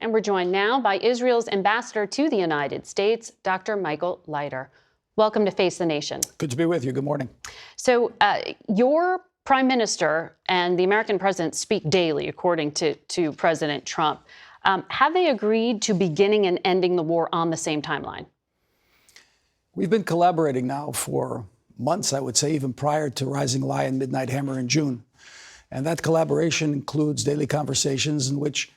And we're joined now by Israel's ambassador to the United States, Dr. Michael Leiter. Welcome to Face the Nation. Good to be with you. Good morning. So your prime minister and the American president speak daily, according to President Trump. Have they agreed to beginning and ending the war on the same timeline? We've been collaborating now for months, I would say, even prior to Rising Lion Midnight Hammer in June. And that collaboration includes daily conversations in which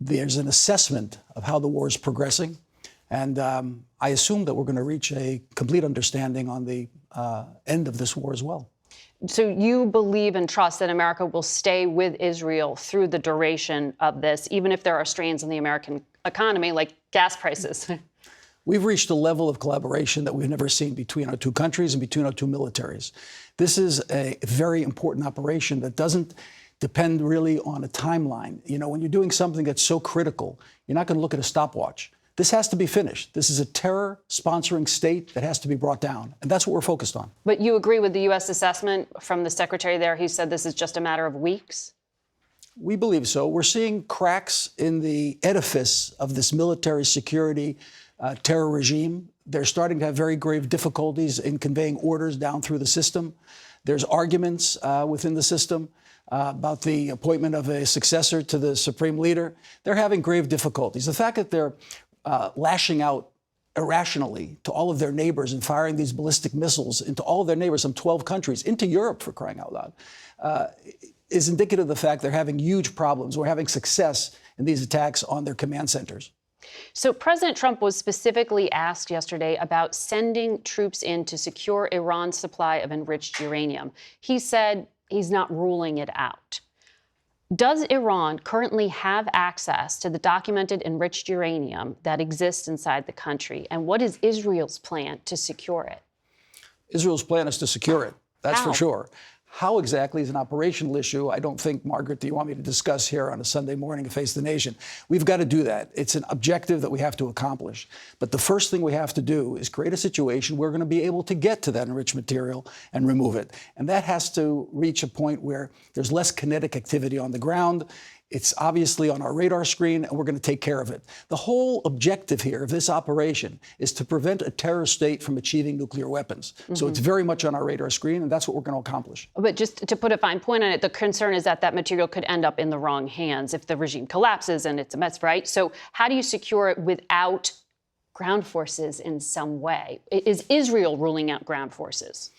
there's an assessment of how the war is progressing. And I assume that we're going to reach a complete understanding on the end of this war as well. So you believe and trust that America will stay with Israel through the duration of this, even if there are strains in the American economy, like gas prices? We've reached a level of collaboration that we've never seen between our two countries and between our two militaries. This is a very important operation that doesn't depend really on a timeline. You know, when you're doing something that's so critical, you're not going to look at a stopwatch. This has to be finished. This is a terror-sponsoring state that has to be brought down, and that's what we're focused on. But you agree with the U.S. assessment from the secretary there? He said this is just a matter of weeks? We believe so. We're seeing cracks in the edifice of this military security terror regime. They're starting to have very grave difficulties in conveying orders down through the system. There's arguments within the system about the appointment of a successor to the supreme leader. They're having grave difficulties. The fact that they're lashing out irrationally to all of their neighbors and firing these ballistic missiles into all of their neighbors, some 12 countries, into Europe, for crying out loud, is indicative of the fact they're having huge problems. We're having success in these attacks on their command centers. So President Trump was specifically asked yesterday about sending troops in to secure Iran's supply of enriched uranium. He said he's not ruling it out. Does Iran currently have access to the documented enriched uranium that exists inside the country? And what is Israel's plan to secure it? Israel's plan is to secure it. That's How? for sure. How exactly is an operational issue? I don't think, Margaret, do you want me to discuss here on a Sunday morning to Face the Nation? We've got to do that. It's an objective that we have to accomplish. But the first thing we have to do is create a situation where we're going to be able to get to that enriched material and remove it. And that has to reach a point where there's less kinetic activity on the ground. It's obviously on our radar screen, and we're going to take care of it. The whole objective here of this operation is to prevent a terror state from achieving nuclear weapons. Mm-hmm. So it's very much on our radar screen, and that's what we're going to accomplish. But just to put a fine point on it, the concern is that that material could end up in the wrong hands if the regime collapses and it's a mess, right? So how do you secure it without ground forces in some way? Is Israel ruling out ground forces?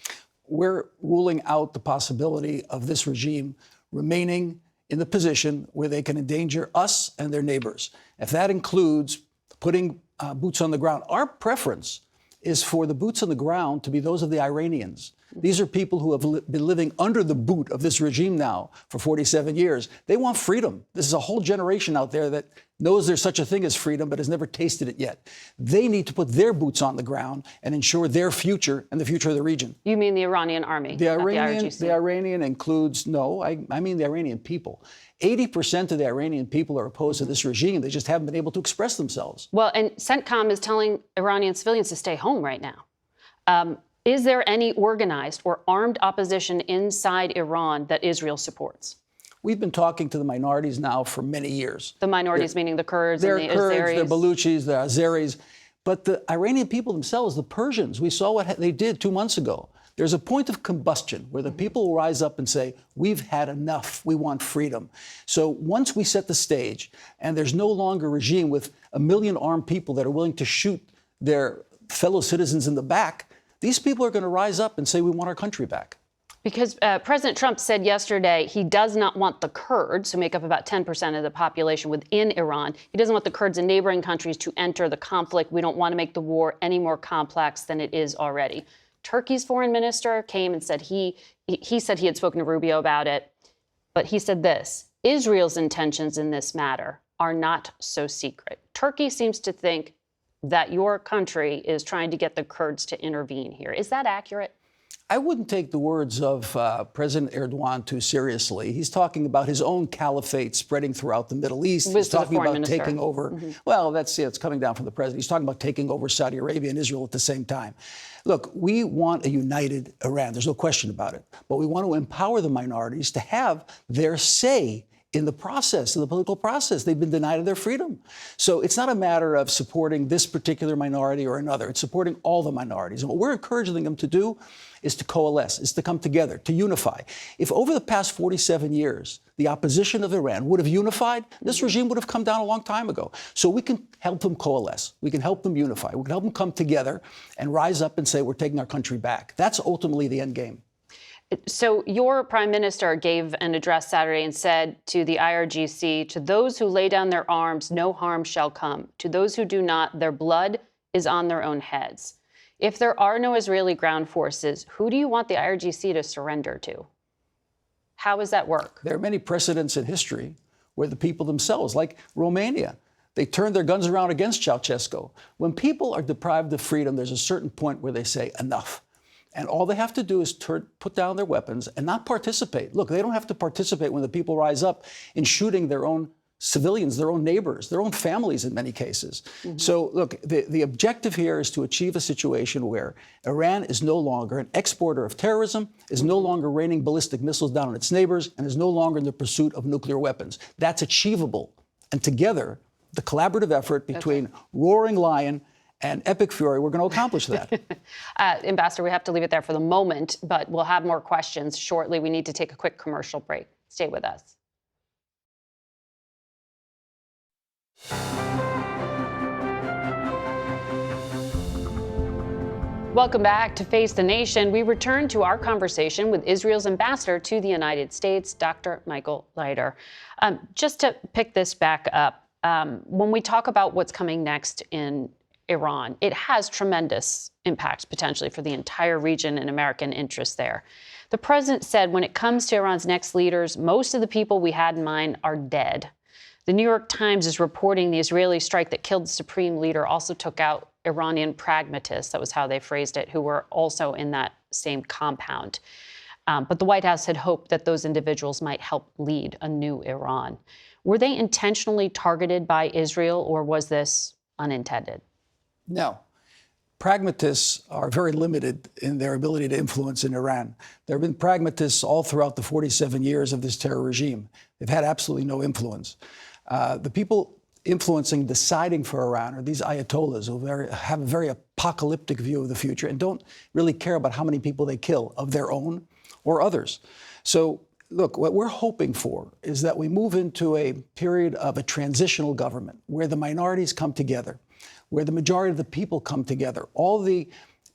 We're ruling out the possibility of this regime remaining in the position where they can endanger us and their neighbors. If that includes putting boots on the ground, our preference is for the boots on the ground to be those of the Iranians. These are people who have been living under the boot of this regime now for 47 years. They want freedom. This is a whole generation out there that knows there's such a thing as freedom, but has never tasted it yet. They need to put their boots on the ground and ensure their future and the future of the region. You mean the Iranian army? The Iranian includes, no, I mean the Iranian people. 80% of the Iranian people are opposed to this regime. They just haven't been able to express themselves. Well, and CENTCOM is telling Iranian civilians to stay home right now. Is there any organized or armed opposition inside Iran that Israel supports? We've been talking to the minorities now for many years. The minorities meaning the Kurds and the Azeris? They're Baluchis, the Azeris. But the Iranian people themselves, the Persians, we saw what they did 2 months ago. There's a point of combustion where the people will rise up and say, we've had enough, we want freedom. So once we set the stage and there's no longer a regime with 1 million armed people that are willing to shoot their fellow citizens in the back, these people are going to rise up and say, we want our country back. Because President Trump said yesterday he does not want the Kurds, who make up about 10% of the population within Iran, he doesn't want the Kurds in neighboring countries to enter the conflict. We don't want to make the war any more complex than it is already. Turkey's foreign minister came and said he said he had spoken to Rubio about it, but he said this: Israel's intentions in this matter are not so secret. Turkey seems to think that your country is trying to get the Kurds to intervene here. Is that accurate? I wouldn't take the words of President Erdogan too seriously. He's talking about his own caliphate spreading throughout the Middle East. He's talking about taking over. Mm-hmm. Well, it's coming down from the president. He's talking about taking over Saudi Arabia and Israel at the same time. Look, we want a united Iran. There's no question about it. But we want to empower the minorities to have their say in the process, in the political process. They've been denied their freedom. So it's not a matter of supporting this particular minority or another. It's supporting all the minorities. And what we're encouraging them to do is to coalesce, is to come together, to unify. If over the past 47 years, the opposition of Iran would have unified, this regime would have come down a long time ago. So we can help them coalesce. We can help them unify. We can help them come together and rise up and say, we're taking our country back. That's ultimately the end game. So your prime minister gave an address Saturday and said to the IRGC, to those who lay down their arms, no harm shall come. To those who do not, their blood is on their own heads. If there are no Israeli ground forces, who do you want the IRGC to surrender to? How does that work? There are many precedents in history where the people themselves, like Romania, they turned their guns around against Ceausescu. When people are deprived of freedom, there's a certain point where they say enough. And all they have to do is put down their weapons and not participate. Look, they don't have to participate when the people rise up in shooting their own civilians, their own neighbors, their own families in many cases. So, look, the objective here is to achieve a situation where Iran is no longer an exporter of terrorism, is no longer raining ballistic missiles down on its neighbors, and is no longer in the pursuit of nuclear weapons. That's achievable. And together, the collaborative effort between Roaring Lion and Epic Fury, we're going to accomplish that. Ambassador, we have to leave it there for the moment, but we'll have more questions shortly. We need to take a quick commercial break. Stay with us. Welcome back to Face the Nation. We return to our conversation with Israel's ambassador to the United States, Dr. Michael Leiter. Just to pick this back up, when we talk about what's coming next in Iran, it has tremendous impacts potentially for the entire region and American interests there. The president said when it comes to Iran's next leaders, most of the people we had in mind are dead. The New York Times is reporting the Israeli strike that killed the supreme leader also took out Iranian pragmatists, that was how they phrased it, who were also in that same compound. But the White House had hoped that those individuals might help lead a new Iran. Were they intentionally targeted by Israel, or was this unintended? No. Pragmatists are very limited in their ability to influence in Iran. There have been pragmatists all throughout the 47 years of this terror regime. They've had absolutely no influence. The people influencing, deciding for Iran are these ayatollahs who have a very apocalyptic view of the future and don't really care about how many people they kill, of their own or others. So, look, what we're hoping for is that we move into a period of a transitional government where the minorities come together, where the majority of the people come together. All the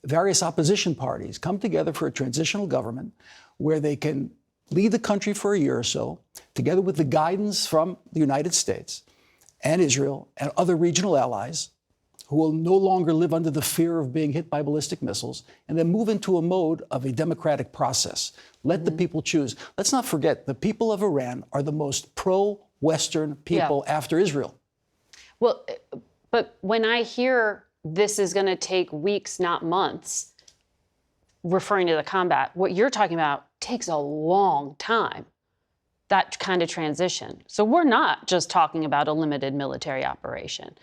various opposition parties come together for a transitional government where they can lead the country for a year or so, together with the guidance from the United States and Israel and other regional allies who will no longer live under the fear of being hit by ballistic missiles, and then move into a mode of a democratic process. Let the people choose. Let's not forget, the people of Iran are the most pro-Western people after Israel. Well, but when I hear this is going to take weeks, not months, referring to the combat, what you're talking about takes a long time, that kind of transition. So we're not just talking about a limited military operation.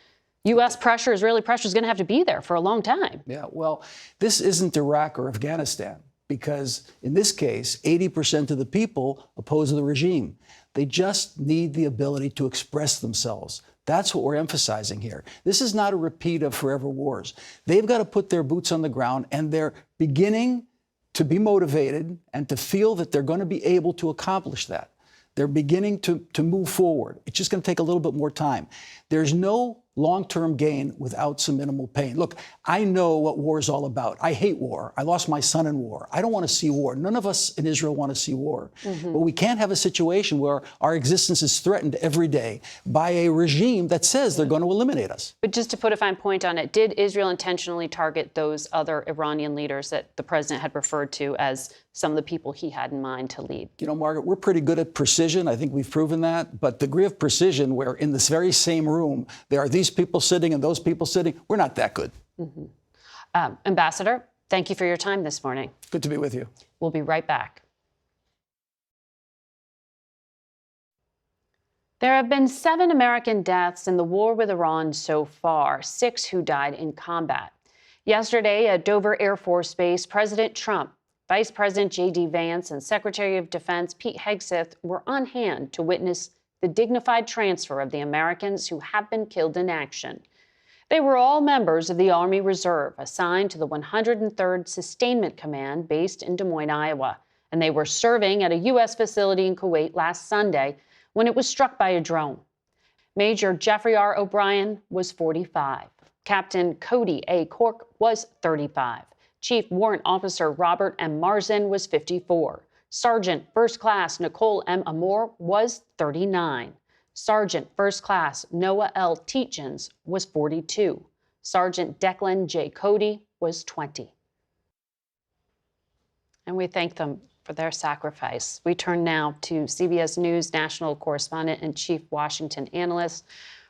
U.S. pressure, Israeli pressure is going to have to be there for a long time. Yeah, well, this isn't Iraq or Afghanistan, because in this case, 80% of the people oppose the regime. They just need the ability to express themselves. That's what we're emphasizing here. This is not a repeat of forever wars. They've got to put their boots on the ground, and they're beginning to be motivated and to feel that they're going to be able to accomplish that. They're beginning to move forward. It's just going to take a little bit more time. There's no long-term gain without some minimal pain. Look, I know what war is all about. I hate war. I lost my son in war. I don't want to see war. None of us in Israel want to see war. But we can't have a situation where our existence is threatened every day by a regime that says they're going to eliminate us. But just to put a fine point on it, did Israel intentionally target those other Iranian leaders that the president had referred to as some of the people he had in mind to lead? You know, Margaret, we're pretty good at precision. I think we've proven that. But degree of precision where in this very same room, there are these people sitting and those people sitting, we're not that good. Ambassador, thank you for your time this morning. Good to be with you. We'll be right back. There have been 7 American deaths in the war with Iran so far, 6 who died in combat. Yesterday at Dover Air Force Base, President Trump, Vice President J.D. Vance, and Secretary of Defense Pete Hegseth were on hand to witness the dignified transfer of the Americans who have been killed in action. They were all members of the Army Reserve assigned to the 103rd Sustainment Command based in Des Moines, Iowa, and they were serving at a U.S. facility in Kuwait last Sunday when it was struck by a drone. Major Jeffrey R. O'Brien was 45. Captain Cody A. Cork was 35. Chief Warrant Officer Robert M. Marzin was 54. Sergeant First Class Nicole M. Amor was 39. Sergeant First Class Noah L. Tietjens was 42. Sergeant Declan J. Cody was 20. And we thank them for their sacrifice. We turn now to CBS News national correspondent and chief Washington analyst,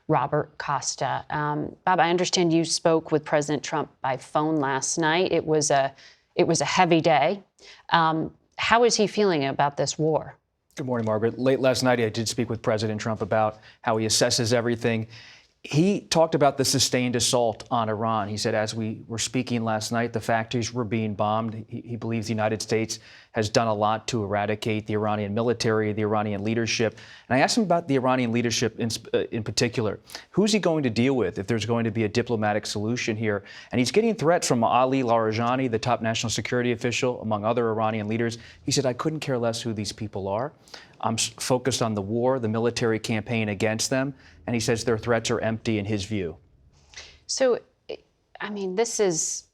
Robert Costa. Bob, I understand you spoke with President Trump by phone last night. It was a heavy day. How is he feeling about this war? Good morning, Margaret. Late last night, I did speak with President Trump about how he assesses everything. He talked about the sustained assault on Iran. He said, as we were speaking last night, the factories were being bombed. He believes the United States has done a lot to eradicate the Iranian military, the Iranian leadership. And I asked him about the Iranian leadership in particular. Who's he going to deal with if there's going to be a diplomatic solution here? And he's getting threats from Ali Larijani, the top national security official, among other Iranian leaders. He said, I couldn't care less who these people are. I'm focused on the war, the military campaign against them. And he says their threats are empty in his view. So, I mean, this is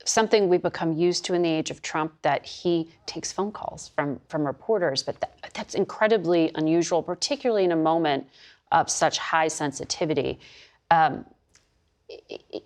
something we've become used to in the age of Trump, that he takes phone calls from reporters. But that's incredibly unusual, particularly in a moment of such high sensitivity.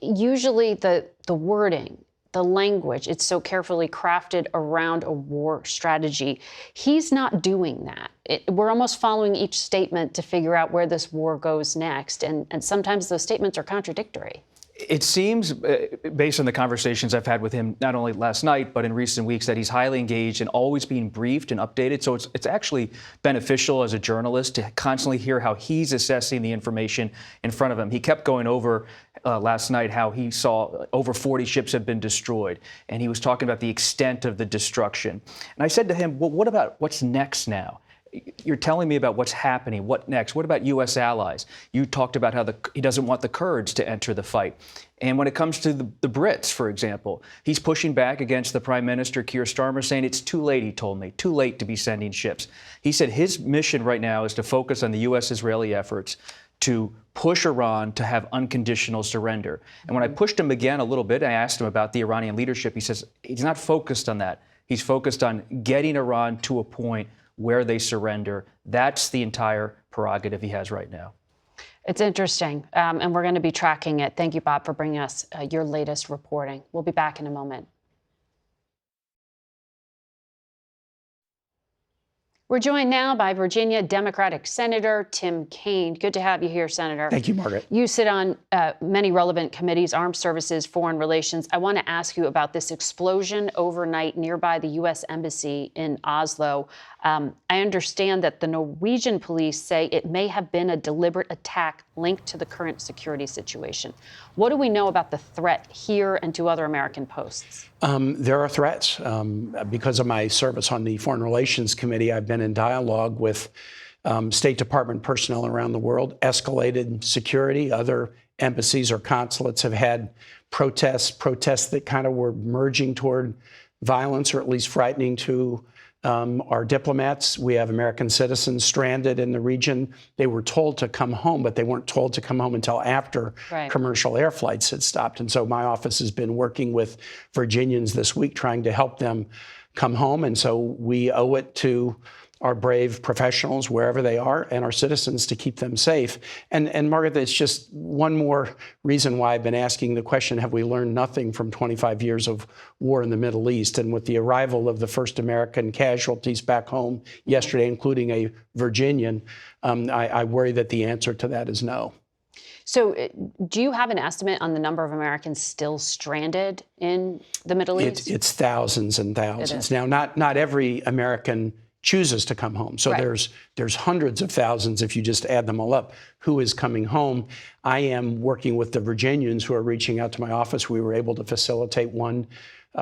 Usually the wording, the language, it's so carefully crafted around a war strategy. He's not doing that. We're almost following each statement to figure out where this war goes next. And sometimes those statements are contradictory. It seems, based on the conversations I've had with him, not only last night, but in recent weeks, that he's highly engaged and always being briefed and updated. So it's actually beneficial as a journalist to constantly hear how he's assessing the information in front of him. He kept going over last night how he saw over 40 ships have been destroyed, and he was talking about the extent of the destruction. And I said to him, well, what about what's next now? You're telling me about what's happening. What next? What about U.S. allies? You talked about how he doesn't want the Kurds to enter the fight. And when it comes to the Brits, for example, he's pushing back against the Prime Minister, Keir Starmer, saying it's too late, he told me, too late to be sending ships. He said his mission right now is to focus on the U.S.-Israeli efforts to push Iran to have unconditional surrender. And when I pushed him again a little bit, I asked him about the Iranian leadership. He says he's not focused on that. He's focused on getting Iran to a point where they surrender. That's the entire prerogative he has right now. It's interesting, and we're going to be tracking it. Thank you, Bob, for bringing us your latest reporting. We'll be back in a moment. We're joined now by Virginia Democratic Senator Tim Kaine. Good to have you here, Senator. Thank you, Margaret. You sit on many relevant committees, Armed Services, Foreign Relations. I want to ask you about this explosion overnight nearby the U.S. Embassy in Oslo. I understand that the Norwegian police say it may have been a deliberate attack linked to the current security situation. What do we know about the threat here and to other American posts? There are threats. Because of my service on the Foreign Relations Committee, I've been in dialogue with State Department personnel around the world, escalated security. Other embassies or consulates have had protests that kind of were merging toward violence, or at least frightening to our diplomats. We have American citizens stranded in the region. They were told to come home, but they weren't told to come home until after commercial air flights had stopped. And so my office has been working with Virginians this week, trying to help them come home. And so we owe it to our brave professionals, wherever they are, and our citizens to keep them safe. And Margaret, it's just one more reason why I've been asking the question, have we learned nothing from 25 years of war in the Middle East? And with the arrival of the first American casualties back home yesterday, including a Virginian, I worry that the answer to that is no. So do you have an estimate on the number of Americans still stranded in the Middle East? It's thousands and thousands. Now, not every American chooses to come home. So there's hundreds of thousands, if you just add them all up, who is coming home. I am working with the Virginians who are reaching out to my office. We were able to facilitate one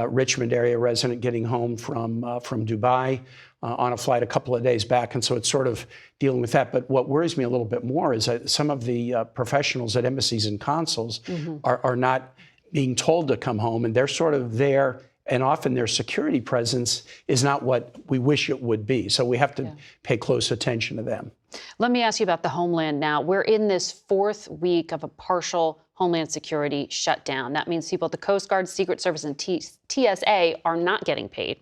Richmond area resident getting home from Dubai on a flight a couple of days back. And so it's sort of dealing with that. But what worries me a little bit more is that some of the professionals at embassies and consuls are not being told to come home, and they're sort of there. And often their security presence is not what we wish it would be. So we have to pay close attention to them. Let me ask you about the homeland now. We're in this fourth week of a partial Homeland Security shutdown. That means people at the Coast Guard, Secret Service, and TSA are not getting paid.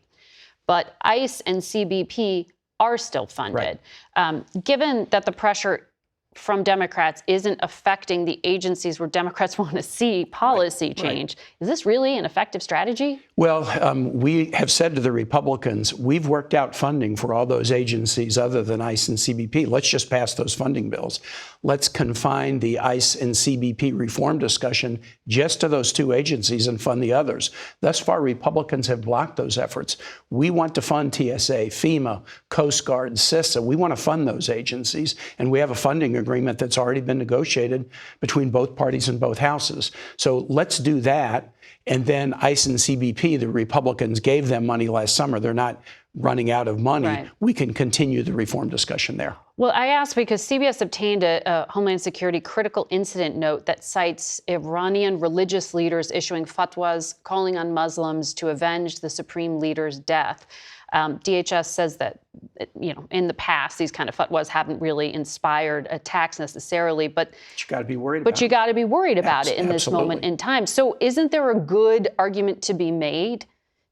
But ICE and CBP are still funded. Right. Given that the pressure from Democrats isn't affecting the agencies where Democrats want to see policy change. Right. Is this really an effective strategy? Well, we have said to the Republicans, we've worked out funding for all those agencies other than ICE and CBP. Let's just pass those funding bills. Let's confine the ICE and CBP reform discussion just to those two agencies and fund the others. Thus far, Republicans have blocked those efforts. We want to fund TSA, FEMA, Coast Guard, CISA. We want to fund those agencies, and we have a funding agreement that's already been negotiated between both parties in both houses. So let's do that. And then ICE and CBP, the Republicans gave them money last summer. They're not running out of money. Right. We can continue the reform discussion there. Well, I asked because CBS obtained a Homeland Security critical incident note that cites Iranian religious leaders issuing fatwas calling on Muslims to avenge the supreme leader's death. DHS says that, in the past, these kind of fatwas haven't really inspired attacks necessarily, but you got to be worried about it. But you got to be worried about it in this moment in time. So isn't there a good argument to be made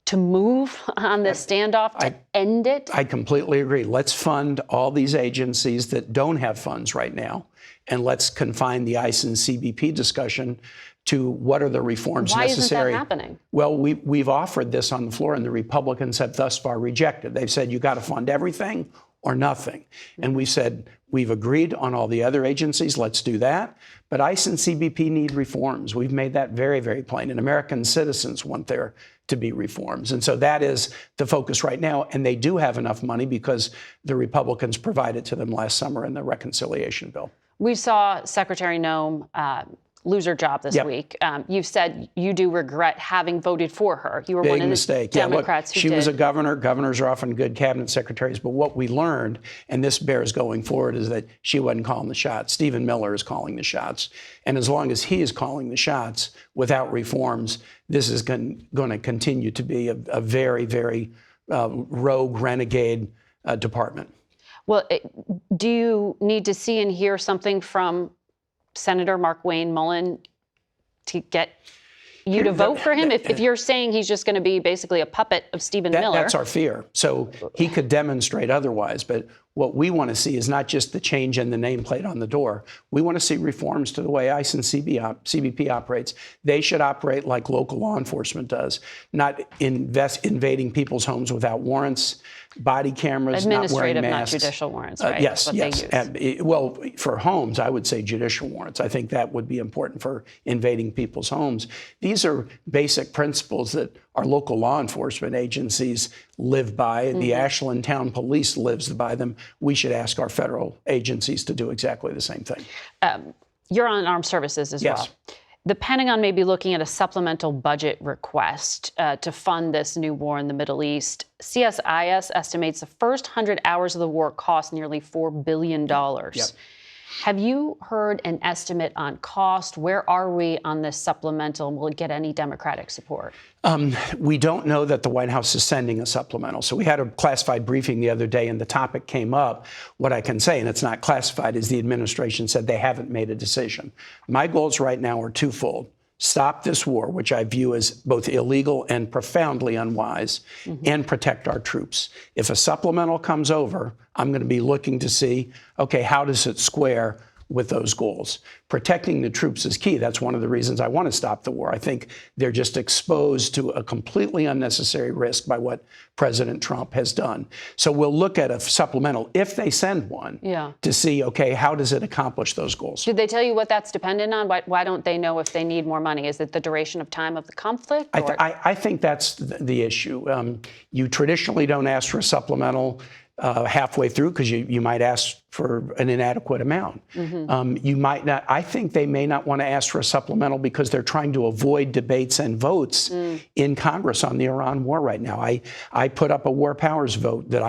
to move on this standoff, to end it? I completely agree. Let's fund all these agencies that don't have funds right now, and let's confine the ICE and CBP discussion to what are the reforms necessary. Why isn't that happening? Well, we've offered this on the floor, and the Republicans have thus far rejected. They've said you got to fund everything or nothing. And we said we've agreed on all the other agencies. Let's do that. But ICE and CBP need reforms. We've made that very, very plain. And American citizens want there to be reforms. And so that is the focus right now. And they do have enough money because the Republicans provided to them last summer in the reconciliation bill. We saw Secretary Noem lose her job this week. You've said you do regret having voted for her. You were one of the Democrats who did. She was a governor. Governors are often good cabinet secretaries. But what we learned, and this bears going forward, is that she wasn't calling the shots. Stephen Miller is calling the shots. And as long as he is calling the shots without reforms, this is going to continue to be a very, very rogue, renegade department. Well, do you need to see and hear something from Senator Mark Wayne Mullen to get you to vote for him? If you're saying he's just going to be basically a puppet of Stephen Miller. That's our fear. So he could demonstrate otherwise. But what we want to see is not just the change in the nameplate on the door. We want to see reforms to the way ICE and CBP operates. They should operate like local law enforcement does, not invading people's homes without warrants, body cameras, not wearing masks. Not judicial warrants, right? Yes. Well, for homes, I would say judicial warrants. I think that would be important for invading people's homes. These are basic principles that our local law enforcement agencies live by. Mm-hmm. The Ashland Town Police lives by them. We should ask our federal agencies to do exactly the same thing. You're on armed services as well. The Pentagon may be looking at a supplemental budget request to fund this new war in the Middle East. CSIS estimates the first 100 hours of the war cost nearly $4 billion. Yep. Have you heard an estimate on cost? Where are we on this supplemental? Will it get any Democratic support? We don't know that the White House is sending a supplemental. So we had a classified briefing the other day, and the topic came up. What I can say, and it's not classified, is the administration said they haven't made a decision. My goals right now are twofold. Stop this war, which I view as both illegal and profoundly unwise, and protect our troops. If a supplemental comes over, I'm going to be looking to see, okay, how does it square with those goals? Protecting the troops is key. That's one of the reasons I want to stop the war. I think they're just exposed to a completely unnecessary risk by what President Trump has done. So we'll look at a supplemental, if they send one, to see, okay, how does it accomplish those goals? Did they tell you what that's dependent on? Why don't they know if they need more money? Is it the duration of time of the conflict? I think that's the issue. You traditionally don't ask for a supplemental halfway through because you might ask for an inadequate amount. You might not. I think they may not want to ask for a supplemental because they're trying to avoid debates and votes in Congress on the Iran war right now. I put up a war powers vote that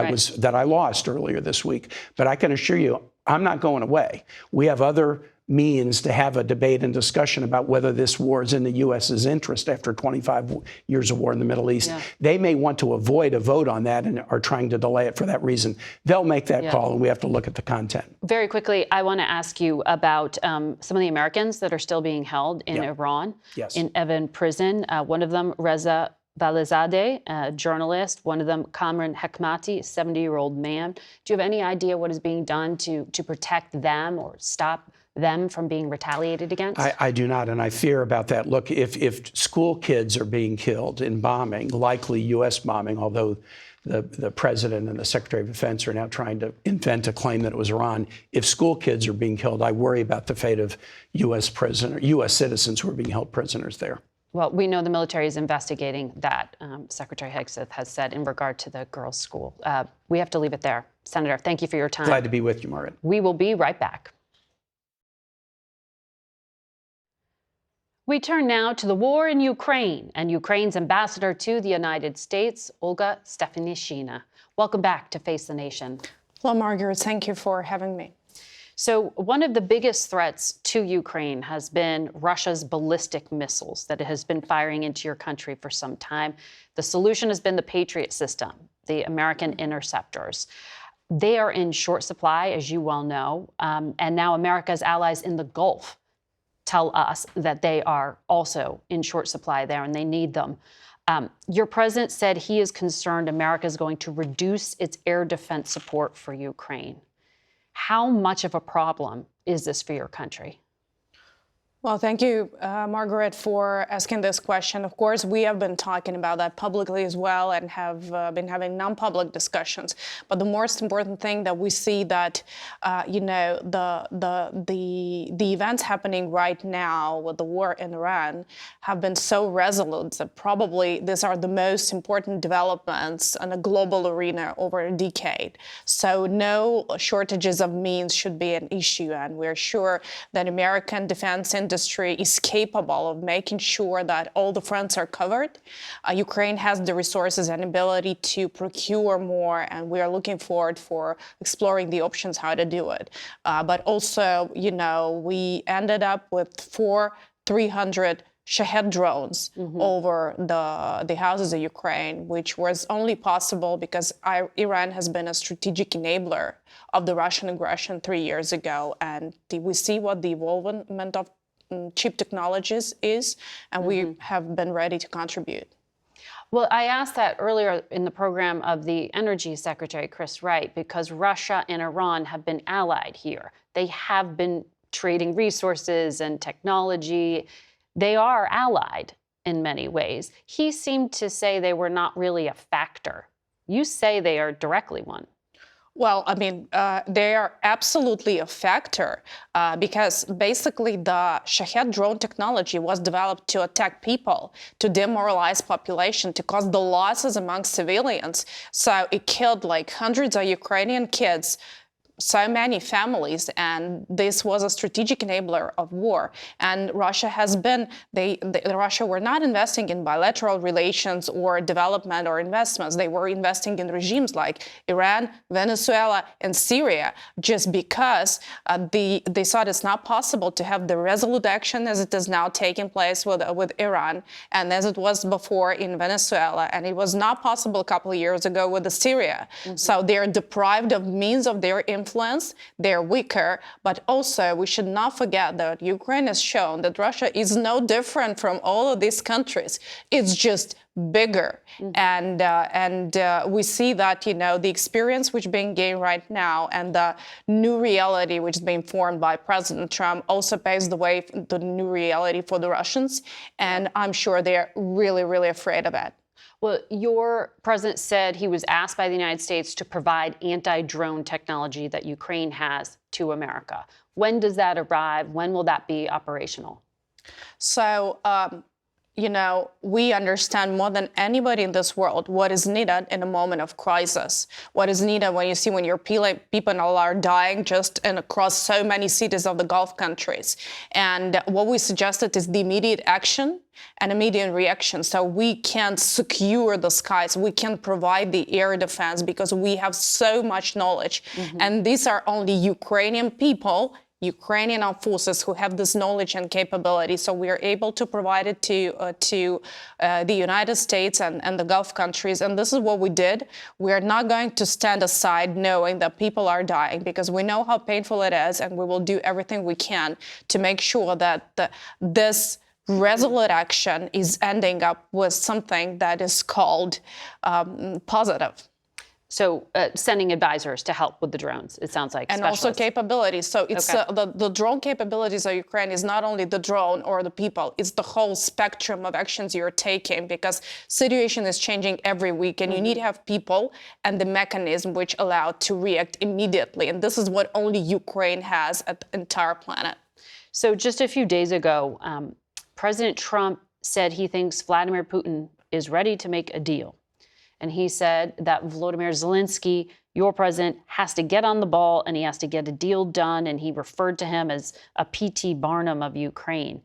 I lost earlier this week, but I can assure you I'm not going away. We have other means to have a debate and discussion about whether this war is in the U.S.'s interest after 25 years of war in the Middle East. Yeah. They may want to avoid a vote on that and are trying to delay it for that reason. They'll make that call, and we have to look at the content. Very quickly, I want to ask you about some of the Americans that are still being held in Iran, in Evin prison. One of them, Reza Valezadeh, a journalist. One of them, Kamran Hekmati, a 70-year-old man. Do you have any idea what is being done to protect them or stop them from being retaliated against? I do not, and I fear about that. Look, if school kids are being killed in bombing, likely U.S. bombing, although the president and the Secretary of Defense are now trying to invent a claim that it was Iran. If school kids are being killed, I worry about the fate of U.S. citizens who are being held prisoners there. Well, we know the military is investigating that, Secretary Hegseth has said, in regard to the girls' school. We have to leave it there. Senator, thank you for your time. Glad to be with you, Margaret. We will be right back. We turn now to the war in Ukraine and Ukraine's ambassador to the United States, Olga Stefanishyna. Welcome back to Face the Nation. Hello, Margaret. Thank you for having me. So one of the biggest threats to Ukraine has been Russia's ballistic missiles that it has been firing into your country for some time. The solution has been the Patriot system, the American interceptors. They are in short supply, as you well know, and now America's allies in the Gulf tell us that they are also in short supply there and they need them. Your president said he is concerned America is going to reduce its air defense support for Ukraine. How much of a problem is this for your country? Well, thank you, Margaret, for asking this question. Of course, we have been talking about that publicly as well and have been having non-public discussions. But the most important thing that we see that, the events happening right now with the war in Iran have been so resolute that probably these are the most important developments in a global arena over a decade. So no shortages of means should be an issue. And we're sure that American defense industry is capable of making sure that all the fronts are covered. Ukraine has the resources and ability to procure more, and we are looking forward for exploring the options how to do it. But also, we ended up with 300 Shahed drones over the houses of Ukraine, which was only possible because Iran has been a strategic enabler of the Russian aggression 3 years ago. And we see what the evolvement of cheap technologies is, and we have been ready to contribute. Well, I asked that earlier in the program of the Energy Secretary, Chris Wright, because Russia and Iran have been allied here. They have been trading resources and technology. They are allied in many ways. He seemed to say they were not really a factor. You say they are directly one. Well, I mean, they are absolutely a factor because basically the Shahed drone technology was developed to attack people, to demoralize population, to cause the losses among civilians. So it killed like hundreds of Ukrainian kids, so many families, and this was a strategic enabler of war. And Russia has been, Russia were not investing in bilateral relations or development or investments. They were investing in regimes like Iran, Venezuela, and Syria, just because they thought it's not possible to have the resolute action as it is now taking place with Iran, and as it was before in Venezuela, and it was not possible a couple of years ago with Syria. So they're deprived of means of their influence, they're weaker, but also we should not forget that Ukraine has shown that Russia is no different from all of these countries. It's just bigger. And we see that, the experience which is being gained right now and the new reality which is being formed by President Trump also paves the way to the new reality for the Russians. And I'm sure they're really, really afraid of it. Well, your president said he was asked by the United States to provide anti-drone technology that Ukraine has to America. When does that arrive? When will that be operational? So we understand more than anybody in this world what is needed in a moment of crisis. What is needed when your people are dying just across so many cities of the Gulf countries. And what we suggested is the immediate action and immediate reaction. So we can secure the skies, we can provide the air defense because we have so much knowledge. And these are only Ukrainian people, Ukrainian armed forces who have this knowledge and capability. So we are able to provide it to the United States and the Gulf countries. And this is what we did. We are not going to stand aside knowing that people are dying because we know how painful it is. And we will do everything we can to make sure that this resolute action is ending up with something that is called positive. So sending advisors to help with the drones, it sounds like. And also capabilities. So it's the drone capabilities of Ukraine is not only the drone or the people, it's the whole spectrum of actions you're taking because situation is changing every week and you need to have people and the mechanism which allow to react immediately. And this is what only Ukraine has at the entire planet. So just a few days ago, President Trump said he thinks Vladimir Putin is ready to make a deal. And he said that Volodymyr Zelensky, your president, has to get on the ball and he has to get a deal done. And he referred to him as a P.T. Barnum of Ukraine.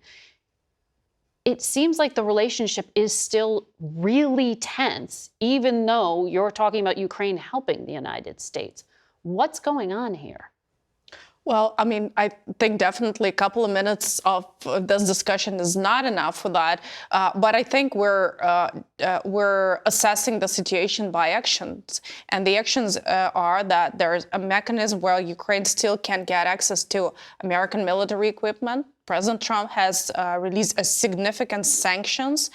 It seems like the relationship is still really tense, even though you're talking about Ukraine helping the United States. What's going on here? Well, I mean, I think definitely a couple of minutes of this discussion is not enough for that. But I think we're assessing the situation by actions. And the actions are that there's a mechanism where Ukraine still can get access to American military equipment. President Trump has released a significant sanctions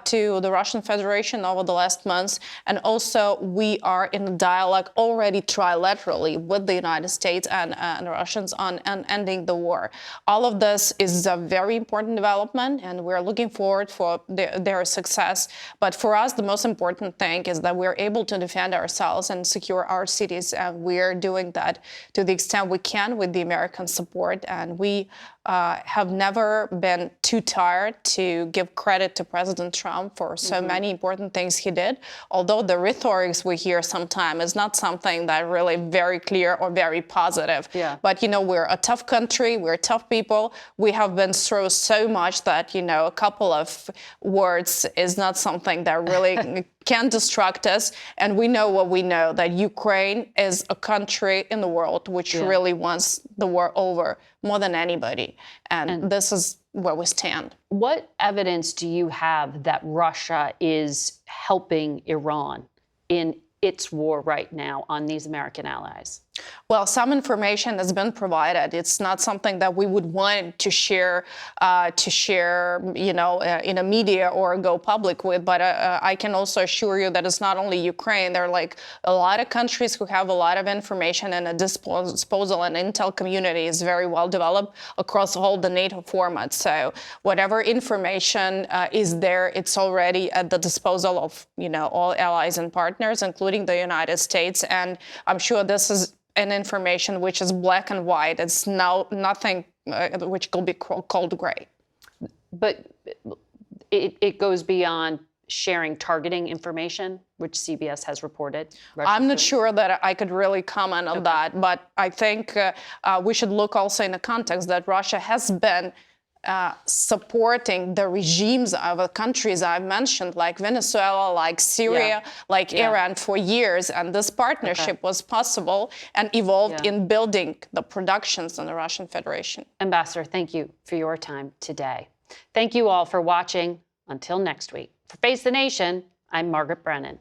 to the Russian Federation over the last months. And also we are in dialogue already trilaterally with the United States and Russians on ending the war. All of this is a very important development and we're looking forward for their success. But for us, the most important thing is that we're able to defend ourselves and secure our cities. And we're doing that to the extent we can with the American support. And we have never been too tired to give credit to President Trump for so many important things he did. Although the rhetoric we hear sometimes is not something that really very clear or very positive. Yeah. But, we're a tough country. We're tough people. We have been through so much that, a couple of words is not something that really can distract us. And we know what we know, that Ukraine is a country in the world which really wants the war over more than anybody. And this is where we stand. What evidence do you have that Russia is helping Iran in its war right now on these American allies? Well, some information has been provided. It's not something that we would want to share, in a media or go public with. But I can also assure you that it's not only Ukraine. There are like a lot of countries who have a lot of information and a disposal and intel community is very well developed across all the NATO formats. So whatever information is there, it's already at the disposal of, all allies and partners, including the United States. And I'm sure this is an information which is black and white. It's now nothing which could be called gray. But it goes beyond sharing targeting information, which CBS has reported. I'm not sure that I could really comment on that, but I think we should look also in the context that Russia has been supporting the regimes of the countries I've mentioned, like Venezuela, like Syria, like Iran for years. And this partnership was possible and evolved in building the productions in the Russian Federation. Ambassador, thank you for your time today. Thank you all for watching. Until next week. For Face the Nation, I'm Margaret Brennan.